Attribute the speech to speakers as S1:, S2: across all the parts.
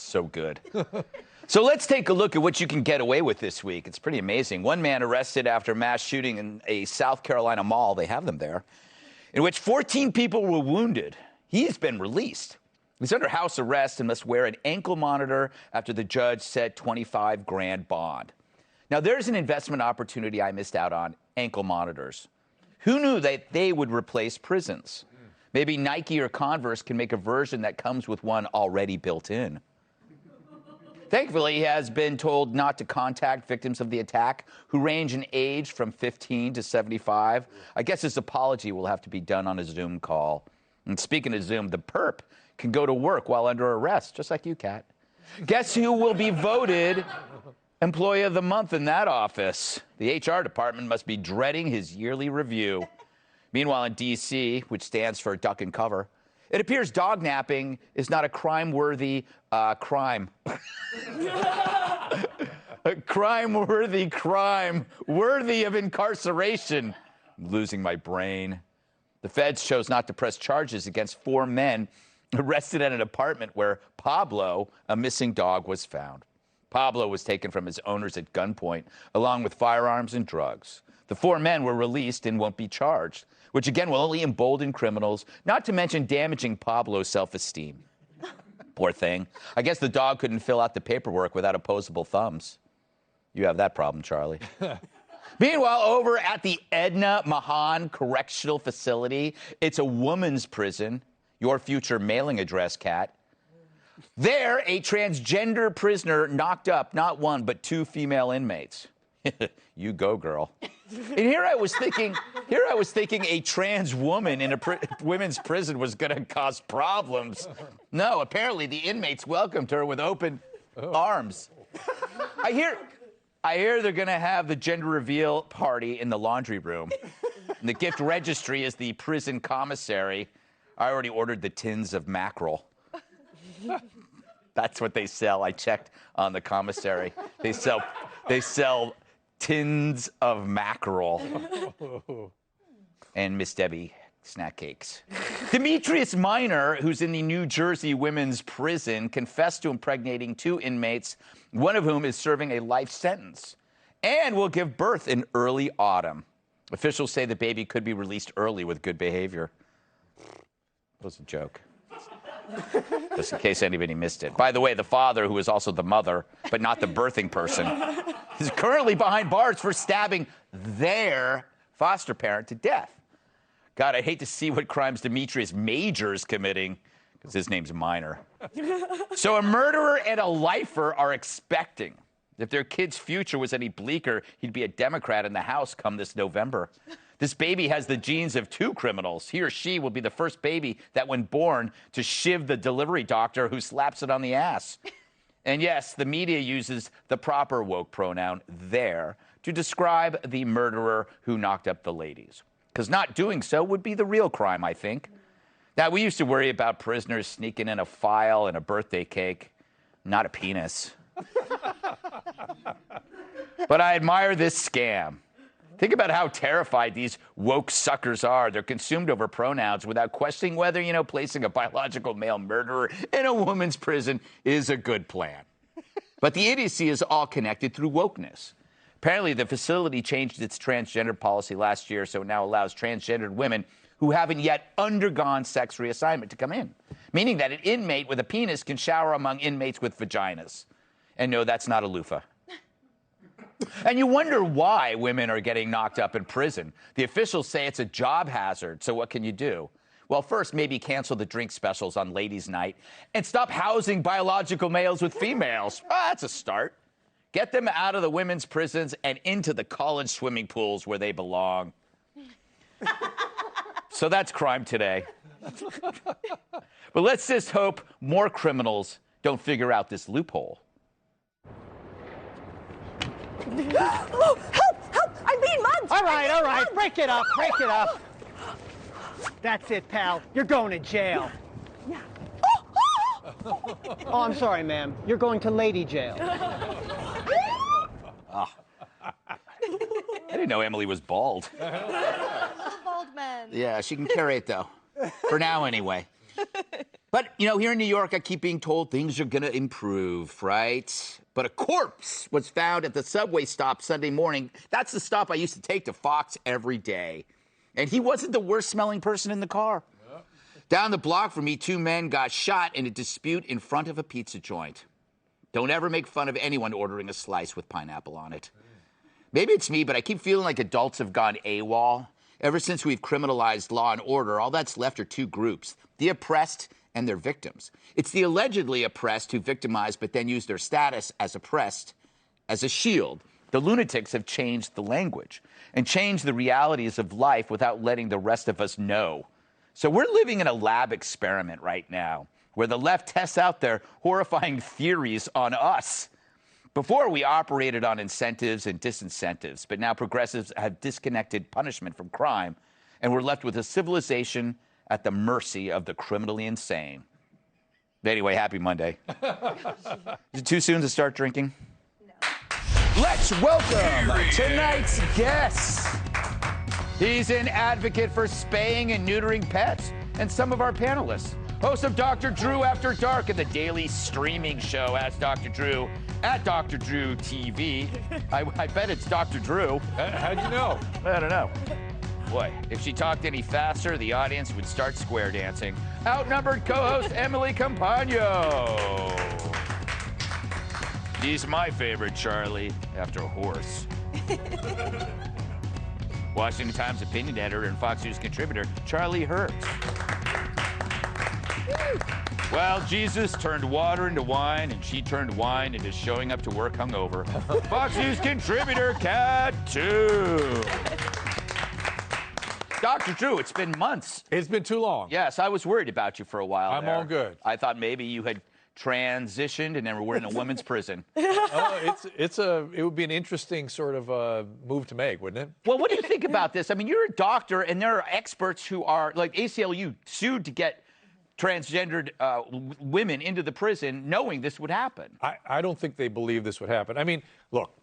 S1: So good. So let's take a look at what you can get away with this week. It's pretty amazing. One man arrested after a mass shooting in a South Carolina mall, they have them there, in which 14 people were wounded. He's been released. He's under house arrest and must wear an ankle monitor after the judge set $25,000 bond. Now, there's an investment opportunity I missed out on, ankle monitors. Who knew that they would replace prisons? Maybe Nike or Converse can make a version that comes with one already built in. Thankfully, he has been told not to contact victims of the attack who range in age from 15 to 75. I guess his apology will have to be done on a Zoom call. And speaking of Zoom, the perp can go to work while under arrest, just like you, Kat. Guess who will be voted Employee of the Month in that office? The HR department must be dreading his yearly review. Meanwhile, in D.C., which stands for Duck and Cover, it appears dog napping is not a crime-worthy crime. A crime-worthy crime, worthy of incarceration. I'm losing my brain. The feds chose not to press charges against 4 men arrested at an apartment where Pablo, a missing dog, was found. Pablo was taken from his owners at gunpoint, along with firearms and drugs. The 4 men were released and won't be charged, which again will only embolden criminals, not to mention damaging Pablo's self-esteem. Poor thing. I guess the dog couldn't fill out the paperwork without opposable thumbs. You have that problem, Charlie. Meanwhile, over at the Edna Mahan Correctional Facility, it's a woman's prison. Your future mailing address, Kat. There, a transgender prisoner knocked up not 1, but 2 female inmates. You go, girl. And here I was thinking a trans woman in a women's prison was going to cause problems. No, apparently the inmates welcomed her with open arms. I hear they're going to have the gender reveal party in the laundry room. And the gift registry is the prison commissary. I already ordered the tins of mackerel. That's what they sell. I checked on the commissary. They sell tins of mackerel and Miss Debbie snack cakes. Demetrius Minor, who's in the New Jersey women's prison, confessed to impregnating 2 inmates, one of whom is serving a life sentence, and will give birth in early autumn. Officials say the baby could be released early with good behavior. That was a joke. Just in case anybody missed it. By the way, the father, who is also the mother, but not the birthing person, is currently behind bars for stabbing their foster parent to death. God, I hate to see what crimes Demetrius Major is committing, because his name's Minor. So a murderer and a lifer are expecting. If their kid's future was any bleaker, he'd be a Democrat in the House come this November. This baby has the genes of 2 criminals. He or she will be the first baby that, when born, to shiv the delivery doctor who slaps it on the ass. And yes, the media uses the proper woke pronoun, there, to describe the murderer who knocked up the ladies. Because not doing so would be the real crime, I think. Now, we used to worry about prisoners sneaking in a file and a birthday cake, not a penis. But I admire this scam. Think about how terrified these woke suckers are. They're consumed over pronouns without questioning whether, placing a biological male murderer in a woman's prison is a good plan. But the idiocy is all connected through wokeness. Apparently, the facility changed its transgender policy last year, so it now allows transgendered women who haven't yet undergone sex reassignment to come in, meaning that an inmate with a penis can shower among inmates with vaginas. And no, that's not a loofah. And you wonder why women are getting knocked up in prison. The officials say it's a job hazard, so what can you do? Well, first, maybe cancel the drink specials on ladies' night and stop housing biological males with females. That's a start. Get them out of the women's prisons and into the college swimming pools where they belong. So that's crime today. But let's just hope more criminals don't figure out this loophole.
S2: Oh, help! Help! I'm being mugged!
S3: All right. Break it up. That's it, pal. You're going to jail.
S2: Yeah.
S3: Oh, I'm sorry, ma'am. You're going to lady jail.
S1: I didn't know Emily was bald.
S2: Bald man.
S1: Yeah, she can carry it, though. For now, anyway. But, you know, here in New York, I keep being told things are going to improve, right? But a corpse was found at the subway stop Sunday morning. That's the stop I used to take to Fox every day. And he wasn't the worst-smelling person in the car. Yeah. Down the block from me, 2 men got shot in a dispute in front of a pizza joint. Don't ever make fun of anyone ordering a slice with pineapple on it. Maybe it's me, but I keep feeling like adults have gone AWOL. Ever since we've criminalized law and order, all that's left are 2 groups, the oppressed and their victims. It's the allegedly oppressed who victimize but then use their status as oppressed as a shield. The lunatics have changed the language and changed the realities of life without letting the rest of us know. So we're living in a lab experiment right now where the left tests out their horrifying theories on us. Before, we operated on incentives and disincentives, but now progressives have disconnected punishment from crime, and we're left with a civilization at the mercy of the criminally insane. Anyway, happy Monday. Is it too soon to start drinking? No. Let's welcome tonight's guest. He's an advocate for spaying and neutering pets, and some of our panelists. Host of Dr. Drew After Dark and the daily streaming show Ask Dr. Drew at Dr. Drew TV. I bet it's Dr. Drew.
S4: How'd you know?
S1: I don't know. Boy, if she talked any faster, the audience would start square dancing. Outnumbered co-host Emily Campagno. He's my favorite Charlie, after a horse. Washington Times opinion editor and Fox News contributor Charlie Hertz. Well, Jesus turned water into wine, and she turned wine into showing up to work hungover. Fox News contributor Cat 2. Dr. Drew, it's been months.
S4: It's been too long.
S1: Yes, I was worried about you for a while.
S4: I'm all good.
S1: I thought maybe you had transitioned and then we're in a women's prison.
S4: It would be an interesting sort of move to make, wouldn't it?
S1: Well, what do you think about this? I mean, you're a doctor, and there are experts who are, like ACLU, sued to get transgendered women into the prison knowing this would happen.
S4: I don't think they believe this would happen. I mean, look,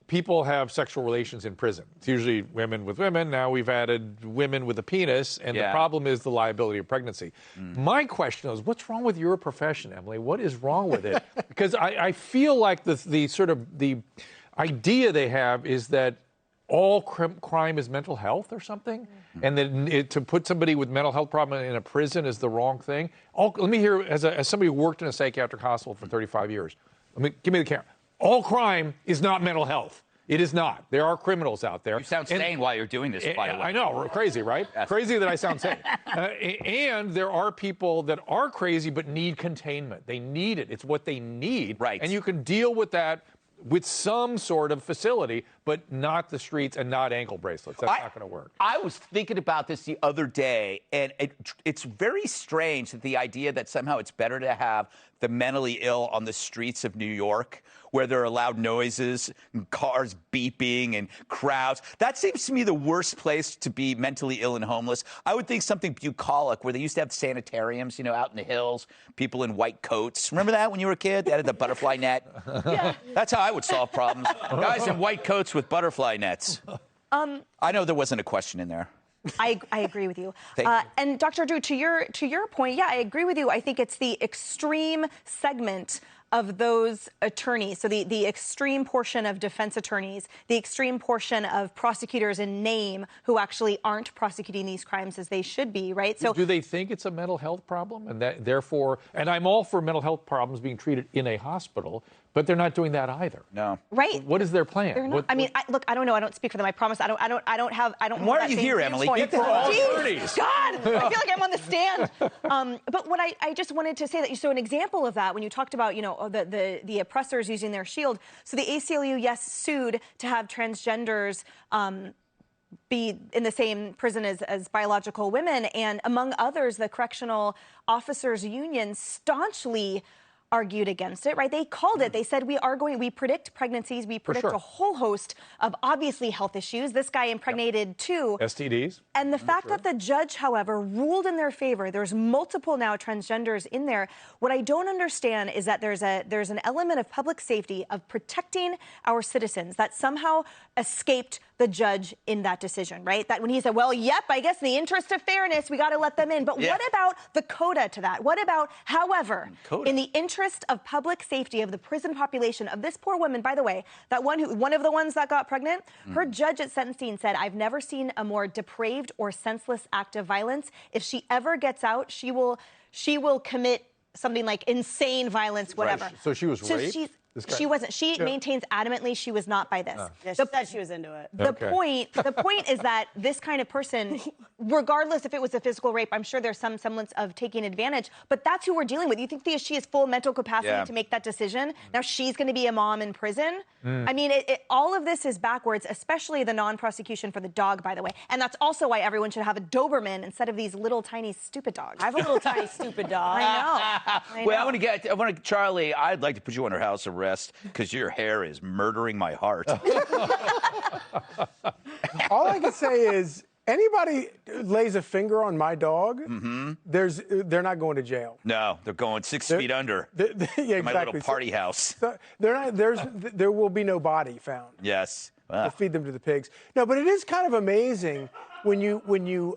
S4: people have sexual relations in prison. It's usually women with women. Now we've added women with a penis, and the problem is the liability of pregnancy. My question is, what's wrong with your profession, Emily? What is wrong with it? Because I feel like the sort of the idea they have is that all crime is mental health or something, and that to put somebody with mental health problem in a prison is the wrong thing. Let me hear, as somebody who worked in a psychiatric hospital for 35 years, give me the camera. All crime is not mental health. It is not. There are criminals out there.
S1: You sound sane while you're doing this, by the way.
S4: I know, crazy, right?
S1: Yes.
S4: Crazy that I sound sane. And there are people that are crazy but need containment. They need it. It's what they need.
S1: Right.
S4: And you can deal with that with some sort of facility, but not the streets and not ankle bracelets. That's not going to work.
S1: I was thinking about this the other day, and it's very strange that the idea that somehow it's better to have the mentally ill on the streets of New York, where there are loud noises and cars beeping and crowds. That seems to me the worst place to be mentally ill and homeless. I would think something bucolic, where they used to have sanitariums, you know, out in the hills, people in white coats. Remember that when you were a kid? They had the butterfly net. Yeah. That's how I would solve problems. Guys in white coats with butterfly nets. I know there wasn't a question in there.
S2: I agree with you.
S1: Thank you.
S2: And Dr. Drew, to your point, yeah, I agree with you. I think it's the extreme segment of those attorneys, so the extreme portion of defense attorneys, the extreme portion of prosecutors in name who actually aren't prosecuting these crimes as they should be, right? So
S4: do they think it's a mental health problem, and that therefore, and I'm all for mental health problems being treated in a hospital, but they're not doing that either.
S1: No.
S2: Right.
S4: What is their plan?
S2: They're not, look, I don't know. I don't speak for them. I promise. I don't.
S1: Why are you here, Emily?
S4: Speak for all attorneys.
S2: God, I feel like I'm on the stand. But what I just wanted to say that, so an example of that, when you talked about, you know, the oppressors using their shield. So the ACLU, yes, sued to have transgenders be in the same prison as biological women, and among others, the Correctional Officers Union staunchly argued against it, right? They called it. They said, we predict pregnancies. We predict a whole host of obviously health issues. This guy impregnated two.
S4: STDs.
S2: And the fact that the judge, however, ruled in their favor, there's multiple now transgenders in there. What I don't understand is that there's an element of public safety, of protecting our citizens, that somehow escaped the judge in that decision, right? That when he said, well, yep, I guess in the interest of fairness, we got to let them in. But what about the coda to that? What about, however, in the interest of public safety of the prison population of this poor woman, by the way, that one of the ones that got pregnant, her judge at sentencing said, I've never seen a more depraved or senseless act of violence. If she ever gets out, she will commit something like insane violence, whatever.
S4: Right. So she was raped?
S2: She wasn't. She maintains adamantly she was not by this.
S5: Yeah, she said she was into it.
S2: The point is that this kind of person, regardless if it was a physical rape, I'm sure there's some semblance of taking advantage, but that's who we're dealing with. You think she has full mental capacity to make that decision? Now she's going to be a mom in prison? I mean, all of this is backwards, especially the non-prosecution for the dog, by the way. And that's also why everyone should have a Doberman instead of these little tiny stupid dogs.
S5: I have a little tiny stupid dog.
S2: I know.
S1: Well, I want to, Charlie, I'd like to put you under house arrest because your hair is murdering my heart.
S6: All I can say is anybody lays a finger on my dog, they're not going to jail.
S1: No, they're going 6 feet under.
S6: Yeah, exactly.
S1: My little party house.
S6: So there will be no body found.
S1: Yes.
S6: To feed them to the pigs. No, but it is kind of amazing when you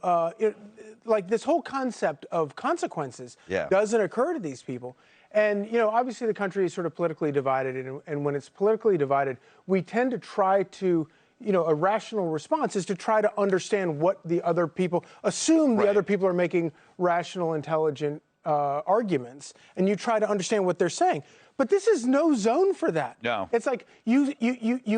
S6: like this whole concept of consequences doesn't occur to these people. And, obviously the country is sort of politically divided, and when it's politically divided, we tend to try to, a rational response is to try to understand what the other people, assume the other people are making rational, intelligent arguments, and you try to understand what they're saying. But this is no zone for that.
S1: No.
S6: It's like you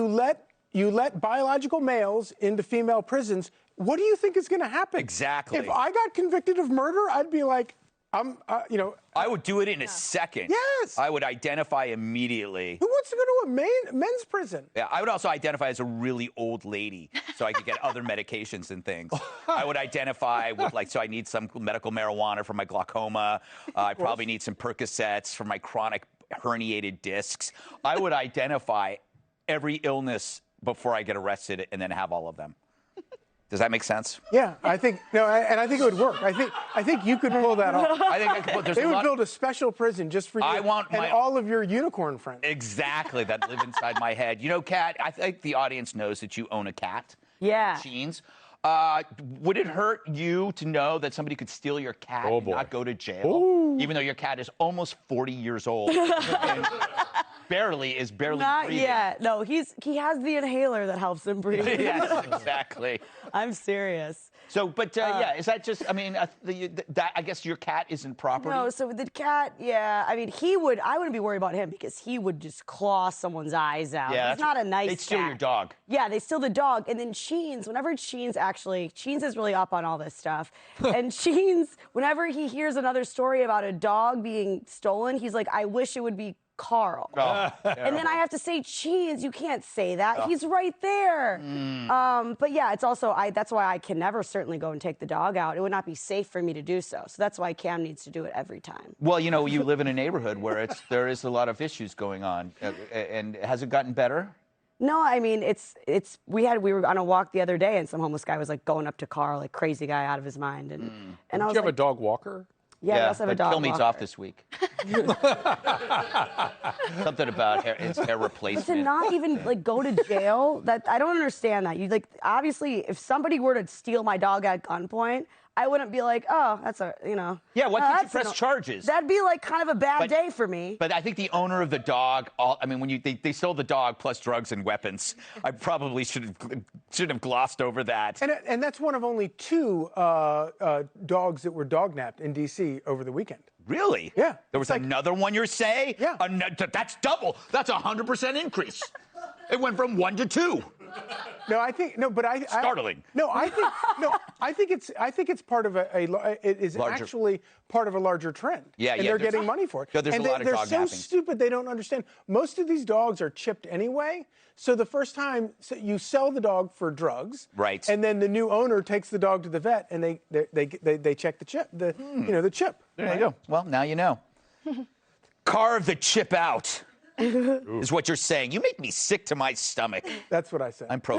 S6: let biological males into female prisons. What do you think is going to happen?
S1: Exactly.
S6: If I got convicted of murder, I'd be like,
S1: I would do it in a second.
S6: Yes.
S1: I would identify immediately.
S6: Who wants to go to a men's prison?
S1: Yeah, I would also identify as a really old lady so I could get other medications and things. I would identify with, so I need some medical marijuana for my glaucoma. I probably need some Percocets for my chronic herniated discs. I would identify every illness before I get arrested and then have all of them. Does that make sense?
S6: Yeah, I think and I think it would work. I think you could pull that off.
S1: I think I could. They
S6: would build a special prison just for you and all of your unicorn friends.
S1: Exactly, that live inside my head. Kat, I think the audience knows that you own a cat.
S5: Yeah.
S1: Sheens. Would it hurt you to know that somebody could steal your cat and not go to jail, even though your cat is almost 40 years old and barely breathing?
S5: Not yet. No, he has the inhaler that helps him breathe.
S1: Yes, exactly.
S5: I'm serious.
S1: So, but is that just? I mean, I guess your cat isn't property.
S5: No, so the cat, I mean, I wouldn't be worried about him because he would just claw someone's eyes out.
S1: Yeah,
S5: he's not a nice cat.
S1: They'd steal your dog.
S5: Yeah, they steal the dog. And then Sheens, Sheens is really up on all this stuff. And Sheens, whenever he hears another story about a dog being stolen, he's like, I wish it would be Carl.
S1: Oh,
S5: and then I have to say, Cheese, you can't say that. He's right there. But yeah, it's also, that's why I can never certainly go and take the dog out. It would not be safe for me to do so. So that's why Cam needs to do it every time.
S1: Well, you live in a neighborhood where there is a lot of issues going on. And has it gotten better?
S5: No, I mean, we were on a walk the other day and some homeless guy was like going up to Carl, like crazy guy out of his mind. And I was
S4: Did you have a dog walker?
S5: Yeah, we also have a dog
S1: Kill meat's
S5: walker.
S1: off this week. Something about hair replacement.
S5: To not even go to jail, I don't understand that. You obviously, if somebody were to steal my dog at gunpoint, I wouldn't be like, oh, that's
S1: Yeah, why can't you press charges?
S5: That'd be kind of a bad day for me.
S1: But I think the owner of the dog, when they stole the dog plus drugs and weapons, I probably should have glossed over that.
S6: And that's one of only 2 dogs that were dognapped in D.C. over the weekend.
S1: Really?
S6: Yeah.
S1: There was another one, you're saying?
S6: Yeah.
S1: That's double. That's 100% increase. It went from 1 to 2.
S6: No, I think
S1: startling.
S6: I think it's part of actually part of a larger trend.
S1: Yeah,
S6: and they're getting money for it.
S1: Yeah, there's
S6: and
S1: a lot of
S6: they're
S1: dog
S6: so
S1: napping.
S6: stupid they don't understand. Most of these dogs are chipped anyway. So the first time you sell the dog for drugs,
S1: right?
S6: And then the new owner takes the dog to the vet and they check the chip, the chip.
S1: There you go. Well, now you know. Carve the chip out. Is what you're saying. You make me sick to my stomach.
S6: That's what I said.
S1: I'm pro.